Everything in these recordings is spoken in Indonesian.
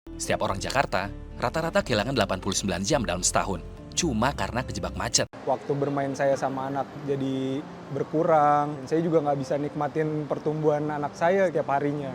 Setiap orang Jakarta rata-rata kehilangan 89 jam dalam setahun, cuma karena kejebak macet. Waktu bermain saya sama anak jadi berkurang. Saya juga nggak bisa nikmatin pertumbuhan anak saya tiap harinya.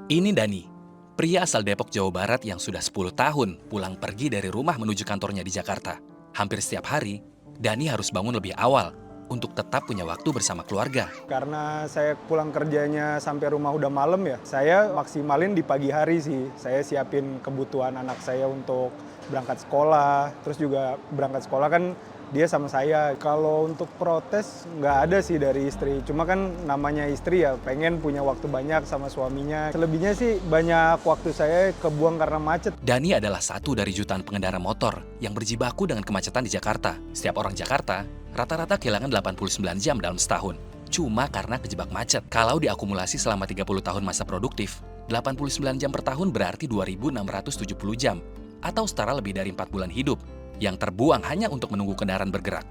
Ini Dani, pria asal Depok, Jawa Barat yang sudah 10 tahun pulang pergi dari rumah menuju kantornya di Jakarta. Hampir setiap hari, Dani harus bangun lebih awal untuk tetap punya waktu bersama keluarga. Karena saya pulang kerjanya sampai rumah udah malam ya, saya maksimalin di pagi hari sih. Saya siapin kebutuhan anak saya untuk berangkat sekolah, terus juga berangkat sekolah kan dia sama saya. Kalau untuk protes nggak ada sih dari istri, cuma kan namanya istri ya pengen punya waktu banyak sama suaminya. Selebihnya sih banyak waktu saya kebuang karena macet. Dani adalah satu dari jutaan pengendara motor yang berjibaku dengan kemacetan di Jakarta. Setiap orang Jakarta rata-rata kehilangan 89 jam dalam setahun, cuma karena kejebak macet. Kalau diakumulasi selama 30 tahun masa produktif, 89 jam per tahun berarti 2.670 jam, atau setara lebih dari 4 bulan hidup, yang terbuang hanya untuk menunggu kendaraan bergerak.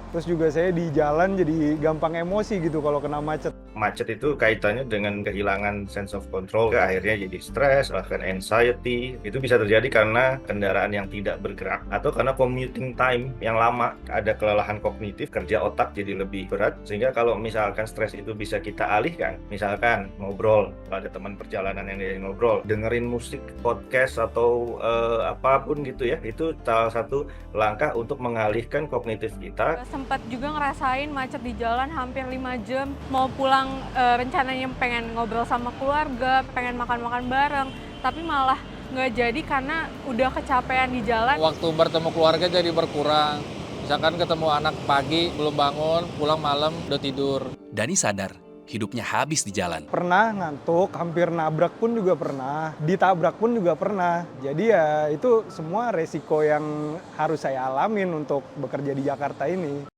Terus juga saya di jalan jadi gampang emosi gitu kalau kena macet. Macet itu kaitannya dengan kehilangan sense of control, akhirnya jadi stres, bahkan anxiety. Itu bisa terjadi karena kendaraan yang tidak bergerak atau karena commuting time yang lama, ada kelelahan kognitif, kerja otak jadi lebih berat. Sehingga kalau misalkan stres itu bisa kita alihkan, misalkan ngobrol, ada teman perjalanan yang dia ngobrol, dengerin musik, podcast atau apapun gitu ya, itu salah satu langkah untuk mengalihkan kognitif kita. Sempat juga ngerasain macet di jalan hampir 5 jam. Mau pulang rencananya pengen ngobrol sama keluarga, pengen makan-makan bareng. Tapi malah nggak jadi karena udah kecapean di jalan. Waktu bertemu keluarga jadi berkurang. Misalkan ketemu anak pagi, belum bangun, pulang malam, udah tidur. Dani sadar hidupnya habis di jalan. Pernah ngantuk, hampir nabrak pun juga pernah, ditabrak pun juga pernah. Jadi ya itu semua resiko yang harus saya alamin untuk bekerja di Jakarta ini.